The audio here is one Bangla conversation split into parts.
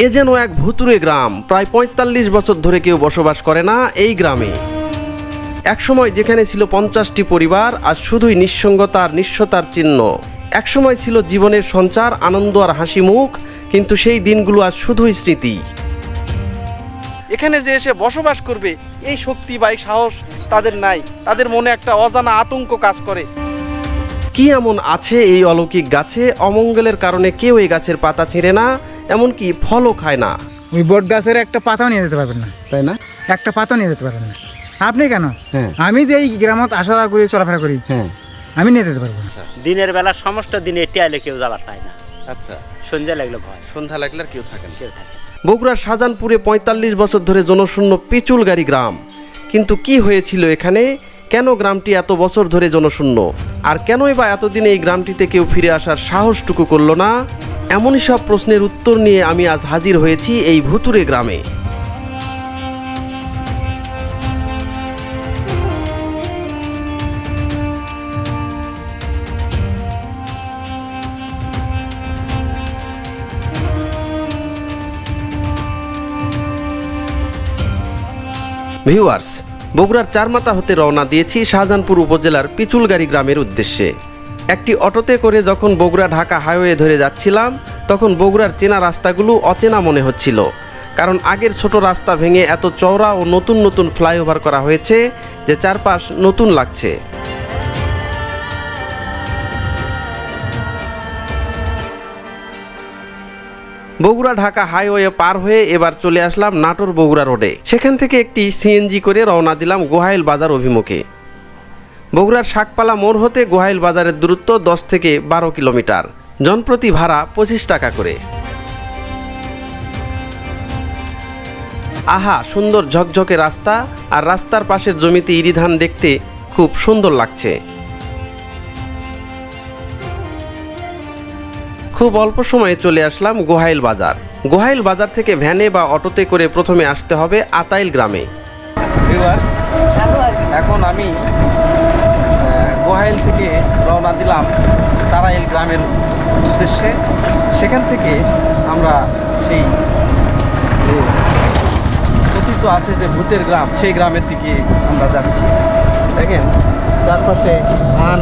এ যেন এক ভুতুড়ে গ্রাম। প্রায় ৪৫ বছর ধরে কেউ বসবাস করে না এই গ্রামে। একসময় যেখানে ছিল ৫০টি পরিবার, আজ শুধুই নিঃসঙ্গতা আর নিঃস্বতার চিহ্ন। একসময় ছিল জীবনের সঞ্চার, আনন্দ আর হাসি মুখ, কিন্তু সেই দিনগুলো আজ শুধুই স্মৃতি। এখানে যে এসে বসবাস করবে এই শক্তি বা এই সাহস তাদের নাই। তাদের মনে একটা অজানা আতঙ্ক কাজ করে। কি এমন আছে এই অলৌকিক গাছে? অমঙ্গলের কারণে কেউ এই গাছের পাতা ছিঁড়ে না, এমনকি ফলও খায় না। ওই বট গাছের একটা পাতাও নিয়ে যেতে পারবেন না, তাই না? একটা পাতাও নিয়ে যেতে পারবেন না। আপনি কেন? আমি যে এই গ্রামত আসা যাওয়া করি, চলাফেরা করি, আমি নিয়ে যেতে পারবো। দিনের বেলা সমস্ত দিনে টিয়ালে কেউ যাবার চায় না। আচ্ছা, সন্ধ্যা লাগলে ভয়, সন্ধ্যা লাগলে কেউ থাকে না। কেউ থাকে। বগুড়ার শাহজাহানপুরে ৪৫ বছর ধরে জনশূন্য পিচুলগাড়ি গ্রাম। কিন্তু কি হয়েছিল এখানে? কেন গ্রামটি এত বছর ধরে জনশূন্য? আর কেনই বা এতদিন এই গ্রামটিতে কেউ ফিরে আসার সাহসটুকু করলো না? এমনই সব প্রশ্নের উত্তর নিয়ে আমি আজ হাজির হয়েছি এই ভুতুড়ে গ্রামে। ভিউয়ার্স, বগুড়ার চারমাথা হতে রওনা দিয়েছি শাহজাহানপুর উপজেলার পিচুলগাড়ি গ্রামের উদ্দেশ্যে। একটি অটোতে করে যখন বগুড়া ঢাকা হাইওয়ে ধরে যাচ্ছিলাম, তখন বগুড়ার চেনা রাস্তাগুলো অচেনা মনে হচ্ছিল। কারণ আগের ছোট রাস্তা ভেঙে এত চওড়া ও নতুন নতুন ফ্লাইওভার করা হয়েছে যে চারপাশ নতুন লাগছে। বগুড়া ঢাকা হাইওয়ে পার হয়ে এবার চলে আসলাম নাটোর বগুড়া রোডে। সেখান থেকে একটি সিএনজি করে রওনা দিলাম গোহাইল বাজার অভিমুখে। বগুড়ার শাকপালা মোড় হতে গোহাইল বাজারের দূরত্ব ১০ থেকে ১২ কিলোমিটার। জনপ্রতি ভাড়া ২৫ টাকা করে। আহা, সুন্দর ঝকঝকে রাস্তা, আর রাস্তার পাশের জমিতে ইরি ধান দেখতে খুব সুন্দর লাগছে। খুব অল্প সময়ে চলে আসলাম গোহাইল বাজার। গোহাইল বাজার থেকে ভ্যানে বা অটোতে করে প্রথমে আসতে হবে আতাইল গ্রামে। এখন আমি গোহাইল থেকে রওনা দিলাম তারাইল গ্রামের উদ্দেশ্যে। সেখান থেকে আমরা সেই কথিত আছে যে ভূতের গ্রাম, সেই গ্রামের দিকে আমরা যাচ্ছি। দেখেন চারপাশে ধান।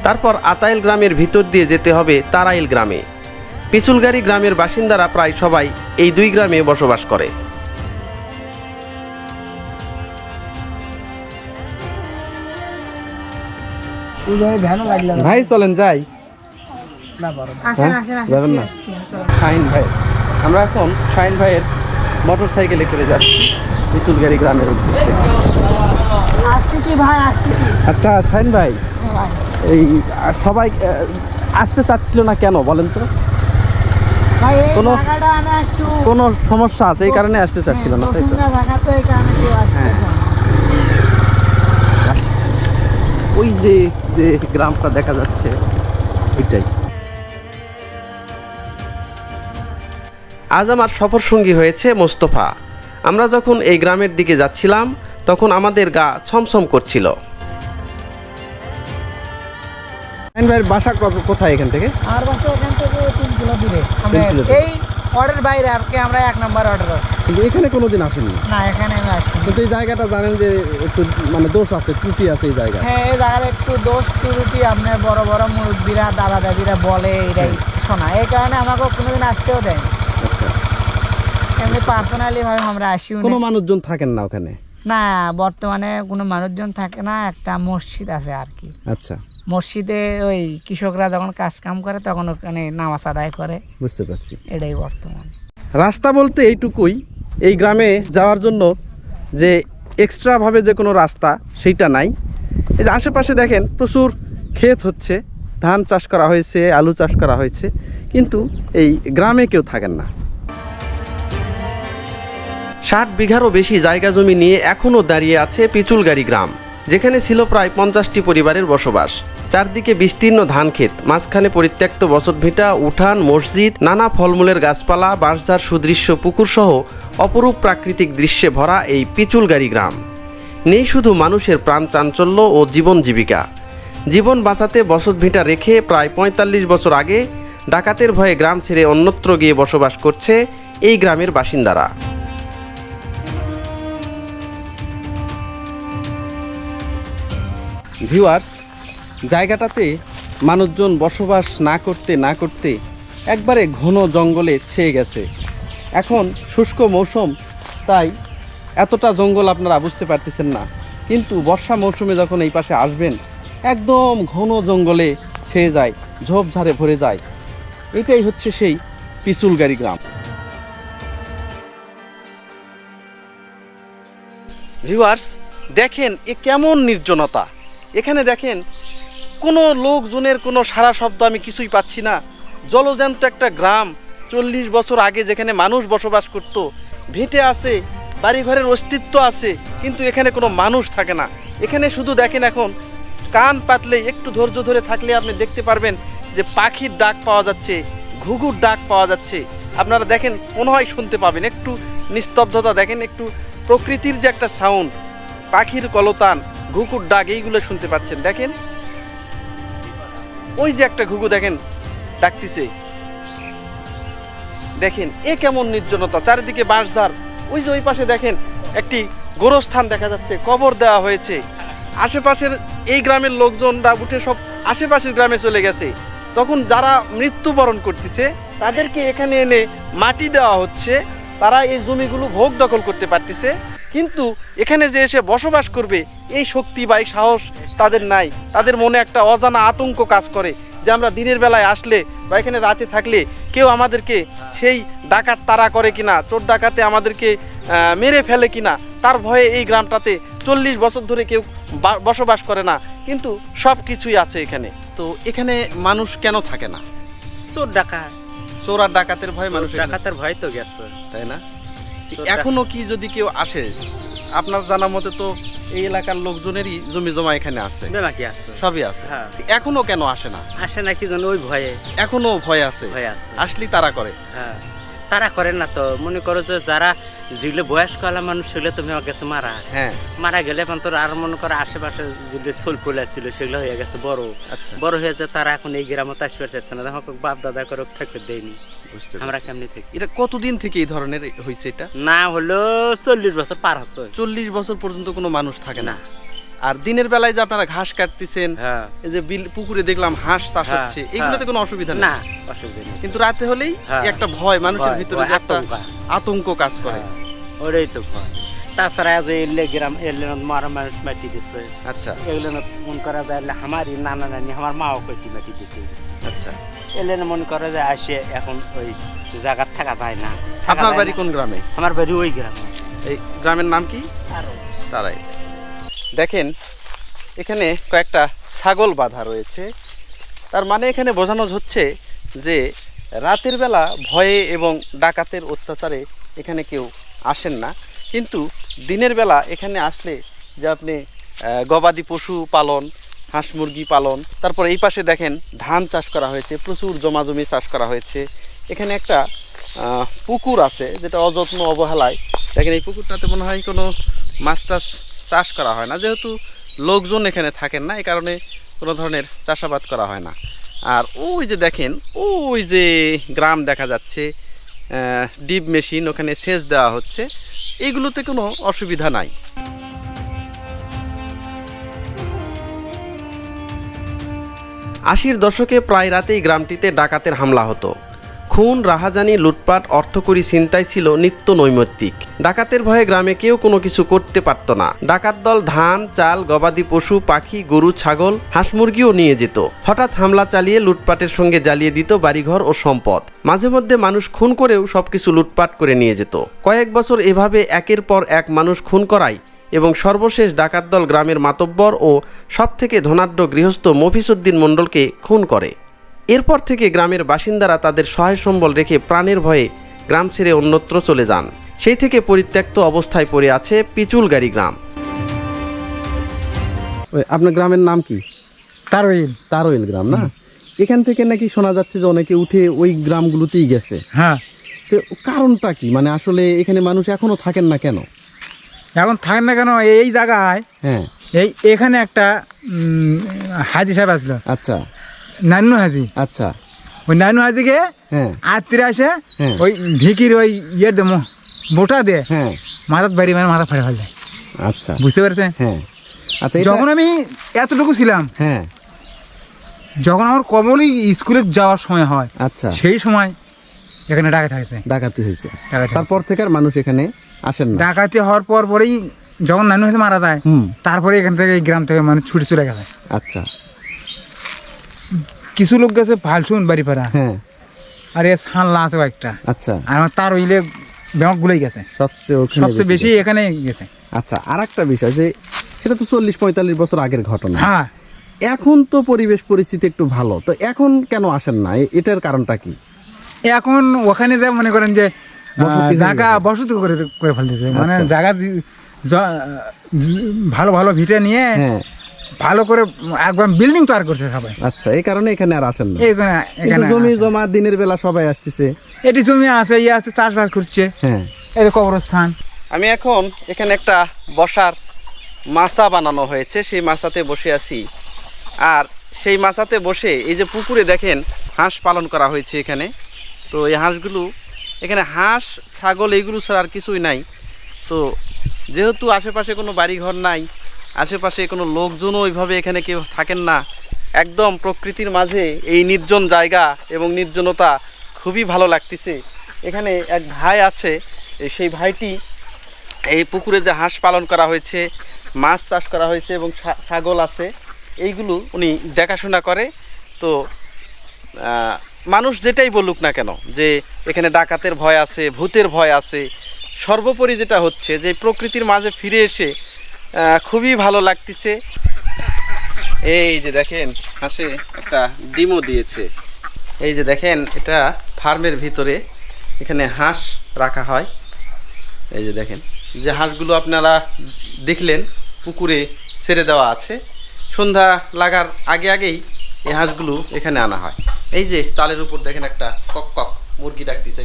তারপর আতাইল গ্রামের ভিতর দিয়ে যেতে হবে তারাইল গ্রামে। পিচুলগাড়ি গ্রামের বাসিন্দারা প্রায় সবাই এই দুই গ্রামে বসবাস করে। ভাই চলেন যাই। যাবেন না? শাহিন ভাই, আমরা এখন শাহিন ভাইয়ের মোটর সাইকেলে করে যাচ্ছি পিচুলগাড়ি গ্রামের উদ্দেশ্যে। আচ্ছা শাহিন ভাই, এই সবাই আসতে চাচ্ছিল না কেন বলেন তো? কোনো সমস্যা আছে এই কারণে আসতে চাচ্ছিল না, তাই তো? হ্যাঁ, ওই যে যে গ্রামটা দেখা যাচ্ছে ওইটাই। আজ আমার সফর সঙ্গী হয়েছে মোস্তফা। আমরা যখন এই গ্রামের দিকে যাচ্ছিলাম তখন আমাদের গা ছমছম করছিল। বাসা কোথায় এখান থেকে? আর বাসা এখান থেকে 3 কিলো দূরে। এই অর্ডার বাইরে আর কি, আমরা 1 নম্বর অর্ডার। কিন্তু এখানে কোনোদিন আসেনি? না, এখানে আমি আসিনি। কিন্তু এই জায়গাটা জানেন যে একটু মানে দোষ আছে, ত্রুটি আছে এই জায়গায়। হ্যাঁ, এই জায়গার একটু দোষ ত্রুটি আপনার বড় বড় মুরব্বীরা, দাদা দাদিরা বলে এটাই শোনা। এই কারণে আমাকে কোনোদিন আসতেও দেয়। আচ্ছা, এমনি পার্সোনালি ভাবে আমরা আসিও। কোনো মানুষজন থাকেন না ওখানে? না, বর্তমানে কোনো মানুষজন থাকে না। একটা মসজিদ আছে আর কি। আচ্ছা, মসজিদে ওই কৃষকরা যখন কাজ কাম করে তখন ওখানে নামাজ আদায় করে। বুঝতে পারছি। এটাই বর্তমান রাস্তা বলতে এইটুকুই। এই গ্রামে যাওয়ার জন্য যে এক্সট্রাভাবে যে কোনো রাস্তা সেইটা নাই। এই যে আশেপাশে দেখেন প্রচুর ক্ষেত হচ্ছে, ধান চাষ করা হয়েছে, আলু চাষ করা হয়েছে, কিন্তু এই গ্রামে কেউ থাকেন না। 60 বিঘারও বেশি জায়গা জমি নিয়ে এখনও দাঁড়িয়ে আছে পিচুলগাড়ি গ্রাম, যেখানে ছিল প্রায় 50টি পরিবারের বসবাস। চারদিকে বিস্তীর্ণ ধানক্ষেত, মাঝখানে পরিত্যক্ত বসতভিটা, উঠান, মসজিদ, নানা ফলমূলের গাছপালা, বাঁশঝাড় সুদৃশ্য পুকুর সহ অপরূপ প্রাকৃতিক দৃশ্যে ভরা এই পিচুলগাড়ি গ্রাম। নেই শুধু মানুষের প্রাণ চাঞ্চল্য ও জীবন জীবিকা। জীবন বাঁচাতে বসতভিটা রেখে প্রায় ৪৫ বছর আগে ডাকাতের ভয়ে গ্রাম ছেড়ে অন্যত্র গিয়ে বসবাস করছে এই গ্রামের বাসিন্দারা। ভিউয়ার্স, জায়গাটাতে মানুষজন বসবাস না করতে একবারে ঘন জঙ্গলে ছেয়ে গেছে। এখন শুষ্ক মৌসুম, তাই এতটা জঙ্গল আপনারা বুঝতে পারতেছেন না, কিন্তু বর্ষা মৌসুমে যখন এই পাশে আসবেন একদম ঘন জঙ্গলে ছেয়ে যায়, ঝোপঝাড়ে ভরে যায়। এটাই হচ্ছে সেই পিচুলগাড়ি গ্রাম। ভিউয়ার্স, দেখেন এ কেমন নির্জনতা। এখানে দেখেন কোনো লোকজনের কোনো সারা শব্দ আমি কিছুই পাচ্ছি না। জলজ্যান্ত একটা গ্রাম, ৪০ বছর আগে যেখানে মানুষ বসবাস করত, ভিটে আছে, বাড়িঘরের অস্তিত্ব আছে, কিন্তু এখানে কোনো মানুষ থাকে না। এখানে শুধু দেখেন, এখন কান পাতলে, একটু ধৈর্য ধরে থাকলে আপনি দেখতে পারবেন যে পাখির ডাক পাওয়া যাচ্ছে, ঘুঘুর ডাক পাওয়া যাচ্ছে। আপনারা দেখেন, মনে হয় শুনতে পাবেন। একটু নিস্তব্ধতা দেখেন, একটু প্রকৃতির যে একটা সাউন্ড, পাখির কলতান, ঘুঘুর ডাক, এইগুলো শুনতে পাচ্ছেন। দেখেন ওই যে একটা ঘুঘু দেখেন ডাকতেছে। দেখেন এ কেমন নির্জনতা, চারিদিকে বাঁশঝাড়। ওই যে ওই পাশে দেখেন একটি গোরস্থান দেখা যাচ্ছে, কবর দেওয়া হয়েছে। আশেপাশের এই গ্রামের লোকজনরা উঠে সব আশেপাশের গ্রামে চলে গেছে। তখন যারা মৃত্যুবরণ করতেছে তাদেরকে এখানে এনে মাটি দেওয়া হচ্ছে, তারা এই জমিগুলো ভোগ দখল করতে পারতেছে, কিন্তু এখানে যে এসে বসবাস করবে এই শক্তি বা এই সাহস তাদের নাই। তাদের মনে একটা অজানা আতঙ্ক কাজ করে যে আমরা দিনের বেলায় আসলে বা এখানে রাতে থাকলে কেউ আমাদেরকে সেই ডাকাত তাড়া করে কিনা, চোর ডাকাতে আমাদেরকে মেরে ফেলে কিনা, তার ভয়ে এই গ্রামটাতে ৪০ বছর ধরে কেউ বসবাস করে না, কিন্তু সব কিছুই আছে এখানে। তো এখানে মানুষ কেন থাকে না? চোর ডাকাত, চোর আর ডাকাতের ভয়ে মানুষ, ডাকাতের ভয় তো গেছে, তাই না? এখনো কি যদি কেউ আসে, আপনার জানা মতে তো এই এলাকার লোকজনেরই জমি জমা এখানে আছে, নাকি আছে, সবই আছে, হ্যাঁ। এখনো কেন আসে না? আসে না কি জন্য? ওই ভয়ে, এখনো ভয় আছে, ভয় আছে। আসলেই তারা করে। হ্যাঁ, তারা করে না তো। মনে করো যে যারা যেগুলো বয়স্ক হলা মানুষ সেগুলো তুমি গেছে মারা, হ্যাঁ, মারা গেলে এখন তোর আর মনে করো আশেপাশে যেগুলো সোল পোলা ছিল সেগুলো হয়ে গেছে বড়, বড় হয়েছে, তারা এখন এই গ্রামে আসতে চাচ্ছে না। দেখো বাপ দাদা করে থাকতে দেয়নি, আমরা কেমনি থাকি। এটা কতদিন থেকে এই ধরনের হয়েছে? এটা না হলো ৪০ বছর পার হচ্ছে। ৪০ বছর পর্যন্ত কোনো মানুষ থাকে না। আর দিনের বেলায় যে আপনারা ঘাস কাটতেছেন, এই যে পুকুরে দেখলাম হাঁস চাষ হচ্ছে, এগুলোতে কোনো অসুবিধা নেই, অসুবিধা নেই, কিন্তু রাতে হলেই একটা ভয়, মানুষের ভিতরে একটা আতঙ্ক কাজ করে। ওটাই তো ভয়। তাছাড়া যে এলে গ্রাম এলে মারা মানুষ মাটি দিচ্ছে, আচ্ছা, এগুলো মন করা যায় আমারই নানা নানি, আমার মাও কইটি মাটি দিতে। আচ্ছা, এলে মনে করে যে আসে এখন ওই জায়গা থাকা যায় না। আপনার বাড়ি কোন গ্রামে? আমার বাড়ি ওই গ্রামে। এই গ্রামের নাম কি? তারাই। দেখেন এখানে কয়েকটা ছাগল বাঁধা রয়েছে, তার মানে এখানে বোঝানো হচ্ছে যে রাতের বেলা ভয়ে এবং ডাকাতের অত্যাচারে এখানে কেউ আসেন না, কিন্তু দিনের বেলা এখানে আসলে যে আপনি গবাদি পশু পালন, হাঁস মুরগি পালন, তারপর এই পাশে দেখেন ধান চাষ করা হয়েছে, প্রচুর জমি চাষ করা হয়েছে। এখানে একটা পুকুর আছে যেটা অযত্ন অবহেলায়, দেখেন এই পুকুরটাতে মনে হয় কোনো মাছ টাছ চাষ করা হয় না, যেহেতু লোকজন এখানে থাকেন না, এই কারণে কোনো ধরনের চাষাবাদ করা হয় না। আর ওই যে দেখেন ওই যে গ্রাম দেখা যাচ্ছে, ডিপ মেশিন, ওখানে সেচ দেওয়া হচ্ছে, এইগুলোতে কোনো অসুবিধা নাই। ৮০-র দশকে প্রায় রাতেই গ্রামটিতে ডাকাতের হামলা হতো। খুন, রাহাজানি, লুটপাট, অর্থকড়ি ছিনতাই ছিল নিত্য নৈমিত্তিক। ডাকাতের ভয়ে গ্রামে কেউ কোনো কিছু করতে পারত না। ডাকাত দল ধান, চাল, গবাদি পশু, পাখি, গরু, ছাগল, হাঁস মুরগিও নিয়ে যেত। হঠাৎ হামলা চালিয়ে লুটপাটের সঙ্গে জ্বালিয়ে দিত বাড়িঘর ও সম্পদ। মাঝে মধ্যে মানুষ খুন করেও সবকিছু লুটপাট করে নিয়ে যেত। কয়েক বছর এভাবে একের পর এক মানুষ খুন করায় এবং সর্বশেষ ডাকাত দল গ্রামের মাতব্বর ও সবথেকে ধনাঢ্য গৃহস্থ মফিজউদ্দিন মণ্ডলকে খুন করে। এরপর থেকে গ্রামের বাসিন্দারা তাদের সহায় সম্বল রেখে প্রাণের ভয়ে গ্রাম ছেড়ে অন্যত্র চলে যান। সেই থেকে পরিত্যক্ত অবস্থায় পড়ে আছে পিচুলগাড়ি গ্রাম। আপনার গ্রামের নাম কি? তারইল গ্রাম না? এখান থেকে নাকি শোনা যাচ্ছে যে অনেকে উঠে ওই গ্রামগুলোতেই গেছে। হ্যাঁ, তো কারণটা কি, মানে আসলে এখানে মানুষ এখনো থাকেন না কেন? এখন থাকেন না কেন, এই জায়গায় হ্যাঁ, এখানে একটা হাজি সাহেব আসলো। আচ্ছা, নান্নু হাজি। আচ্ছা, ওই নান্নু হাজিকে হ্যাঁ, আত্মীয় আসে হ্যাঁ, ওই ঢিকির ওই ইয়ে দে মোটা দে হ্যাঁ, মাথাত বাড়ি মানে মাথা ফাড়ে ফেলে। আচ্ছা, বুঝতে পারছেন? হ্যাঁ, আচ্ছা, যখন আমি এতটুকু ছিলাম, হ্যাঁ, যখন আমার কমলই স্কুলে যাওয়ার সময় হয়, আচ্ছা, সেই সময় এখানে ডাকাতি হয়েছে। তারপর থেকে আর মানুষ এখানে আসেন না। ডাকাতি হওয়ার পরেই যখন নানু হাতে মারা যায়, তারপরে এখান থেকে এই গ্রাম থেকে মানুষ ছুটে চলে গেছে। আচ্ছা, কিছু লোক গেছে ফালসুন বাড়ি পাড়া, হ্যাঁ, আর এ সানলা আছে একটা। আচ্ছা, আর আমার তার ওইলে ব্যাংক গুলোই গেছে সবচেয়ে বেশি এখানে গেছে। আচ্ছা, আর একটা বিষয় যে সেটা তো 40-45 বছর আগের ঘটনা। হ্যাঁ, এখন তো পরিবেশ পরিস্থিতি একটু ভালো, তো এখন কেন আসেন না? এটার কারণটা কি? এখন ওখানে যা মনে করেন যে জায়গা বসতি করে ফেলতেছে, মানে জায়গা ভালো ভালো ভিটে নিয়ে ভালো করে একবার বিল্ডিং তৈরি করছে সবাই। আচ্ছা, এই কারণে এখানে আর আসেন না। এখানে জমি জমা দিনের বেলা সবাই আসতেছে, এটি জমি আছে, ইয়ে আছে, চাষবাস করছে। হ্যাঁ, এই কবরস্থান। আমি এখন এখানে একটা বসার মাচা বানানো হয়েছে, সেই মাচাতে বসে আছি। আর সেই মাচাতে বসে এই যে পুকুরে দেখেন হাঁস পালন করা হয়েছে এখানে। তো এই হাঁসগুলো এখানে হাঁস ছাগল এইগুলো ছাড়া আর কিছুই নাই। তো যেহেতু আশেপাশে কোনো বাড়িঘর নাই, আশেপাশে কোনো লোকজনও ওইভাবে এখানে কেউ থাকেন না, একদম প্রকৃতির মাঝে এই নির্জন জায়গা এবং নির্জনতা খুবই ভালো লাগতেছে। এখানে এক ভাই আছে, সেই ভাইটি এই পুকুরে যে হাঁস পালন করা হয়েছে, মাছ চাষ করা হয়েছে এবং ছাগল আছে, এইগুলো উনি দেখাশোনা করে। তো মানুষ যেটাই বলুক না কেন যে এখানে ডাকাতের ভয় আছে, ভূতের ভয় আছে, সর্বোপরি যেটা হচ্ছে যে প্রকৃতির মাঝে ফিরে এসে খুবই ভালো লাগতেছে। এই যে দেখেন হাঁসে একটা ডিমও দিয়েছে। এই যে দেখেন এটা ফার্মের ভিতরে এখানে হাঁস রাখা হয়। এই যে দেখেন যে হাঁসগুলো আপনারা দেখলেন পুকুরে ছেড়ে দেওয়া আছে, সন্ধ্যা লাগার আগেই এই হাঁসগুলো এখানে আনা হয়। এই যে চালের উপর দেখেন একটা কক কক মুরগি ডাকতেছে।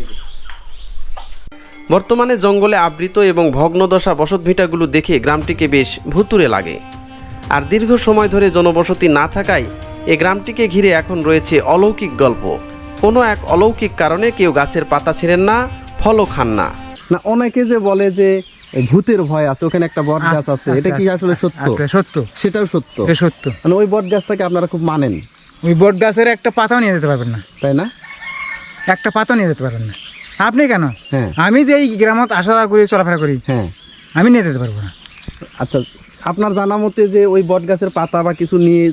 বর্তমানে জঙ্গলে আবৃত এবং ভগ্নদশা বসতভিটাগুলো দেখে গ্রামটিকে বেশ ভুতুড়ে লাগে। আর দীর্ঘ সময় ধরে জনবসতি না থাকায় এই গ্রামটিকে ঘিরে এখন রয়েছে অলৌকিক গল্প। কোনো এক অলৌকিক কারণে কেউ গাছের পাতা ছিঁড়েন না, ফলও খান না। না, অনেকে যে বলে যে ভূতের ভয় আছে, ওখানে একটা বট গাছ আছে, এটা কি আসলে সত্য? সত্য, সেটাও সত্য। সত্য, মানে ওই বট গাছটাকে আপনারা খুব মানেন? ওই বট গাছের একটা পাতাও নিয়ে যেতে পারবেন না, তাই না? একটা পাতাও নিয়ে যেতে পারবেন না। আপনি কেন? হ্যাঁ, আমি যে এই গ্রামত আসা যাওয়া করি, চলাফেরা করি, হ্যাঁ, আমি নিয়ে যেতে পারবো না। আচ্ছা, আপনার জানা মতে যে ওই বট গাছের পাতা বা কিছু নিয়ে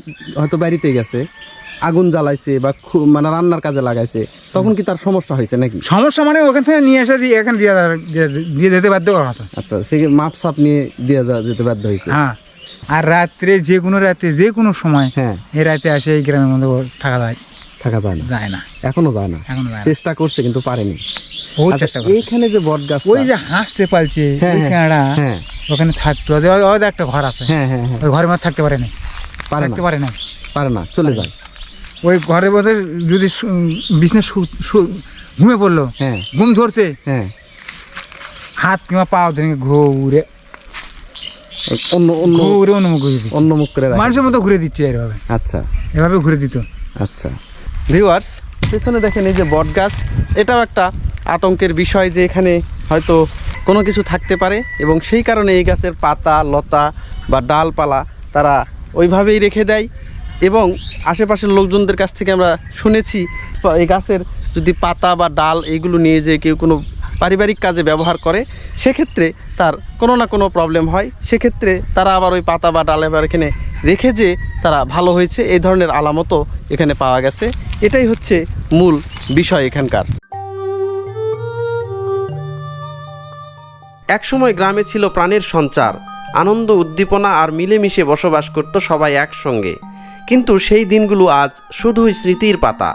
হয়তো বাড়িতে গেছে, আগুন জ্বালাইছে বা মানে রান্নার কাজে লাগাইছে, তখন কি তার সমস্যা হয়েছে নাকি? সমস্যা মানে ওখান থেকে নিয়ে এসে এখানে দিয়ে যেতে বাধ্য করা হতো। আচ্ছা, সে মাপ সাপ নিয়ে দিয়ে যেতে বাধ্য হয়েছে। হ্যাঁ, আর রাত্রে যে কোনো সময়, হ্যাঁ, এই রাতে আসে এই গ্রামের মধ্যে থাকা যায় না, এখনো যায় না। চেষ্টা করছে কিন্তু পারেনি। এইখানে যে বট গাছ, ওই যে হাঁসতে পালছে ওখানে থাকতো, একটা ঘর আছে, ওই ঘরের মধ্যে থাকতে পারে না, চলে যায়। ওই ঘরের মধ্যে যদি বিছনে ঘুমে পড়লো, ঘুম ধরছে, হাত কিংবা পাও ধরে ঘুরে অন্য মুখ করে মানুষের মতো ঘুরে দিচ্ছে এভাবে। আচ্ছা, এভাবে ঘুরে দিত। আচ্ছা ভিউয়ার্স, পেছনে দেখেন এই যে বট গাছ, এটাও একটা আতঙ্কের বিষয় যে এখানে হয়তো কোনো কিছু থাকতে পারে এবং সেই কারণে এই গাছের পাতা লতা বা ডালপালা তারা ওইভাবেই রেখে দেয়। এবং আশেপাশের লোকজনদের কাছ থেকে আমরা শুনেছি এই গাছের যদি পাতা বা ডাল এইগুলো নিয়ে যে কেউ কোনো পারিবারিক কাজে ব্যবহার করে, সেক্ষেত্রে তার কোনো না কোনো প্রবলেম হয়। সেক্ষেত্রে তারা আবার ওই পাতা বা ডাল এবার এখানে রেখে যে তারা ভালো হয়েছে, এই ধরনের আলামতও এখানে পাওয়া গেছে। এটাই হচ্ছে মূল বিষয় এখানকার। একসময় গ্রামে ছিল প্রাণের সঞ্চার, আনন্দ উদ্দীপনা আর মিলেমিশে বসবাস করত সবাই একসঙ্গে। কিন্তু সেই দিনগুলো আজ শুধুই স্মৃতির পাতা।